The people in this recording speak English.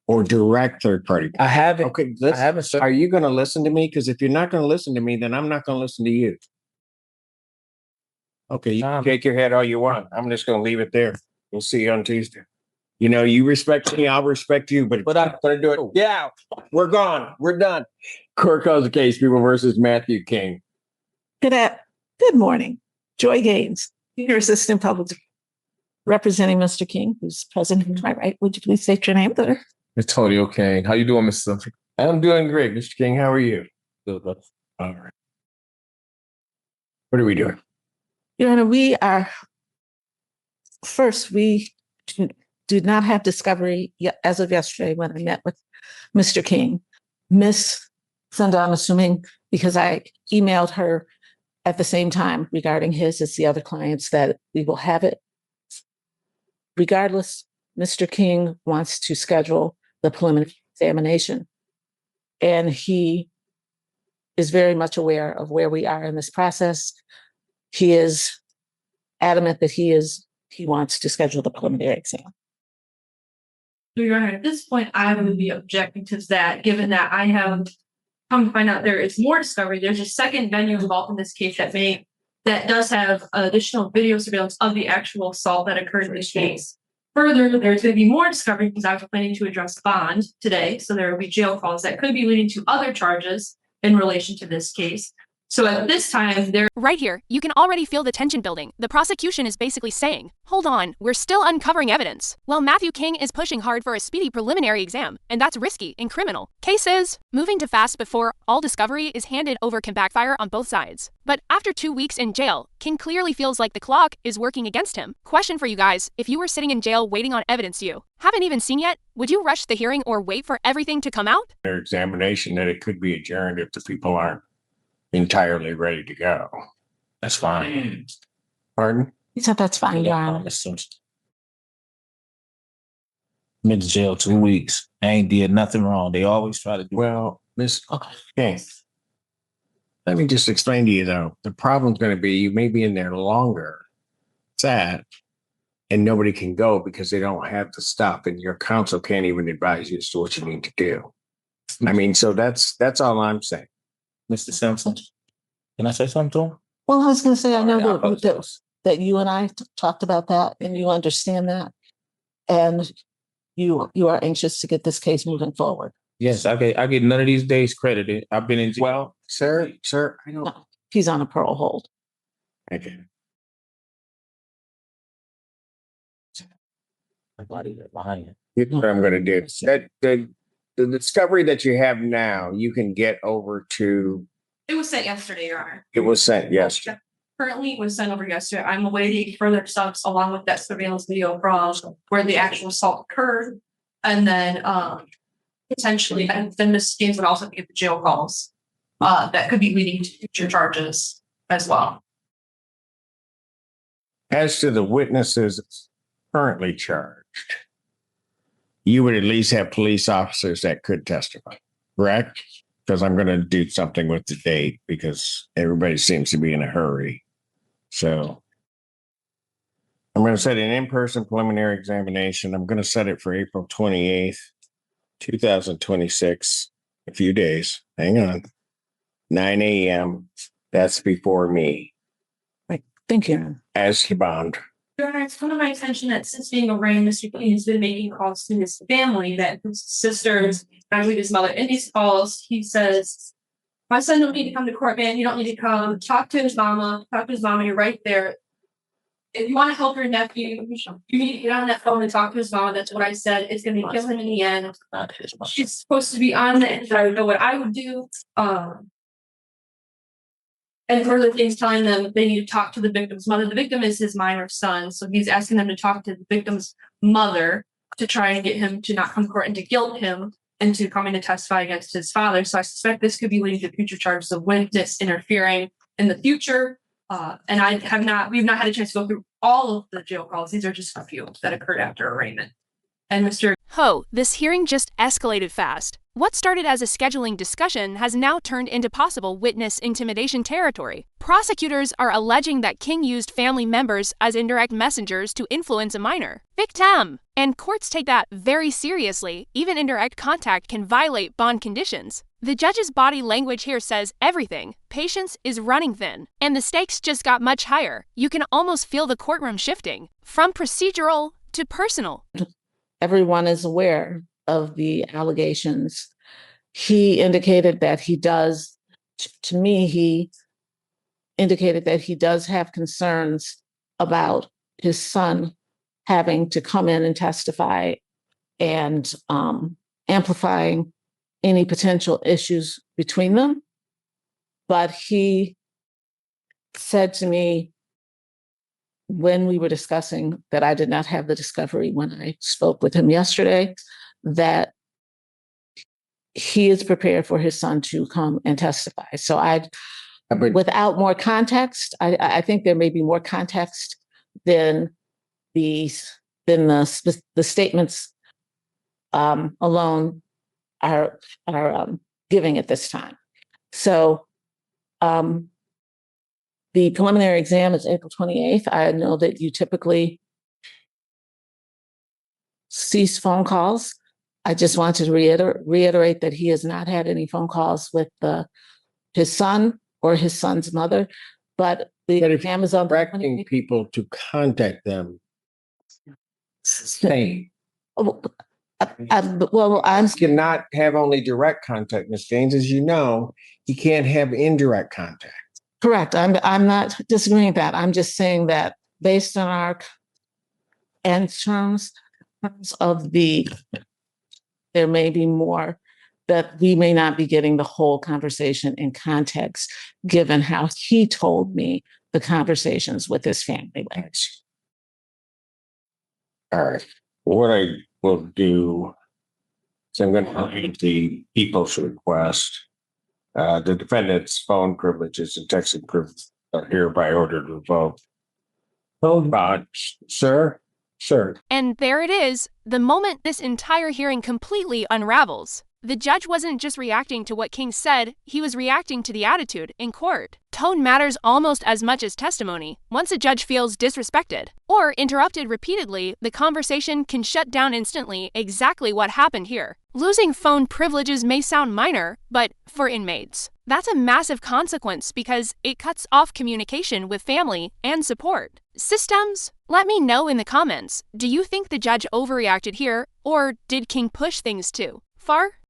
or direct third party? I haven't. Okay, I haven't. Sir. Are you going to listen to me? Because if you're not going to listen to me, then I'm not going to listen to you. Okay, you can shake your head all you want. I'm just going to leave it there. We'll see you on Tuesday. You know, you respect me, I'll respect you, but I'm going to do it. Yeah, we're gone. We're done. Court calls the case, People versus Matthew King. Good morning. Joy Gaines, Senior Assistant Public representing Mr. King, who's present to my right. Would you please state your name, sir? Antonio King. How you doing, Mr. Simpson? I'm doing great, Mr. King. How are you? Good. All right. What are we doing? Your Honor, we do not have discovery yet as of yesterday when I met with Mr. King. Miss Sunda, I'm assuming, because I emailed her at the same time regarding his as the other clients, that we will have it. Regardless, Mr. King wants to schedule the preliminary examination, and he is very much aware of where we are in this process. He is adamant that he wants to schedule the preliminary exam. Your Honor, at this point, I would be objecting to that, given that I have come to find out there is more discovery. There's a second venue involved in this case that does have additional video surveillance of the actual assault that occurred in this case. Further, there's going to be more discovery because I was planning to address bond today. So there will be jail calls that could be leading to other charges in relation to this case. So at this time, Right here, you can already feel the tension building. The prosecution is basically saying, hold on, we're still uncovering evidence. Well, Matthew King is pushing hard for a speedy preliminary exam, and that's risky and criminal. Case is, moving too fast before all discovery is handed over can backfire on both sides. But after 2 weeks in jail, King clearly feels like the clock is working against him. Question for you guys, if you were sitting in jail waiting on evidence you haven't even seen yet, would you rush the hearing or wait for everything to come out? Their examination that it could be adjourned if the people aren't entirely ready to go. That's fine. Pardon? He said that's fine, Your Honor. I'm in jail 2 weeks. I ain't did nothing wrong. They always try to do. Well, Miss King, let me just explain to you though. The problem's going to be you may be in there longer. Sad. And nobody can go because they don't have the stuff, and your counsel can't even advise you as to what you need to do. I mean, so that's all I'm saying. Mr. Simpson, can I say something to him? Well, I was going to say, I know that you and I talked about that, and you understand that, and you are anxious to get this case moving forward. Yes, I get none of these days credited. I've been in jail. Well, sir, I don't. No, he's on a parole hold. Okay. Here's what I'm going to do. The discovery that you have now, you can get over to. it was sent yesterday, Your Honor. It was sent yesterday. Currently, it was sent over yesterday. I'm awaiting further steps along with that surveillance video from where the actual assault occurred, and then potentially, and then Ms. Gaines would also get the jail calls that could be leading to future charges as well. As to the witnesses currently charged, you would at least have police officers that could testify, correct? Because I'm going to do something with the date because everybody seems to be in a hurry. So I'm going to set an in-person preliminary examination. I'm going to set it for April 28th, 2026, a few days. Hang on. 9 a.m. That's before me. Right. Thank you. As to bond. Your Honor, it's come to my attention that since being arraigned, Mr. King has been making calls to his family, that his sisters, I believe his mother. In these calls, he says, my son don't need to come to court, man. You don't need to come. Talk to his mama. You're right there. If you want to help your nephew, you need to get on that phone and talk to his mama. That's what I said. It's going to kill him in the end. She's supposed to be on the inside. I would know what I would do. And further things telling them they need to talk to the victim's mother. The victim is his minor son. So he's asking them to talk to the victim's mother to try and get him to not come to court and to guilt him into coming to testify against his father. So I suspect this could be leading to future charges of witness interfering in the future. And we've not had a chance to go through all of the jail calls. These are just a few that occurred after arraignment. And Mr. Ho, this hearing just escalated fast. What started as a scheduling discussion has now turned into possible witness intimidation territory. Prosecutors are alleging that King used family members as indirect messengers to influence a minor victim. And courts take that very seriously. Even indirect contact can violate bond conditions. The judge's body language here says everything. Patience is running thin. And the stakes just got much higher. You can almost feel the courtroom shifting from procedural to personal. Everyone is aware of the allegations. He indicated that he does, to me, he indicated that he does have concerns about his son having to come in and testify and amplifying any potential issues between them. But he said to me when we were discussing that I did not have the discovery when I spoke with him yesterday, that he is prepared for his son to come and testify. So without more context, I think there may be more context than the statements alone are giving at this time. So the preliminary exam is April 28th. I know that you typically cease phone calls. I just want to reiterate that he has not had any phone calls with his son or his son's mother, but the exam is on Directing people to contact them. Same. I'm Cannot have only direct contact, Ms. Gaines. As you know, he can't have indirect contact. correct. I'm not disagreeing with that. I'm just saying that based on our and terms of there may be more that we may not be getting the whole conversation in context, given how he told me the conversations with his family went. All right. What I will do is I'm going to read the people's request. The defendant's phone privileges and texting privileges are hereby ordered revoked. Hold on, sir. And there it is, the moment this entire hearing completely unravels. The judge wasn't just reacting to what King said, he was reacting to the attitude in court. Tone matters almost as much as testimony. Once a judge feels disrespected or interrupted repeatedly, the conversation can shut down instantly. Exactly what happened here. Losing phone privileges may sound minor, but for inmates, that's a massive consequence because it cuts off communication with family and support. Systems? Let me know in the comments. Do you think the judge overreacted here, or did King push things too far?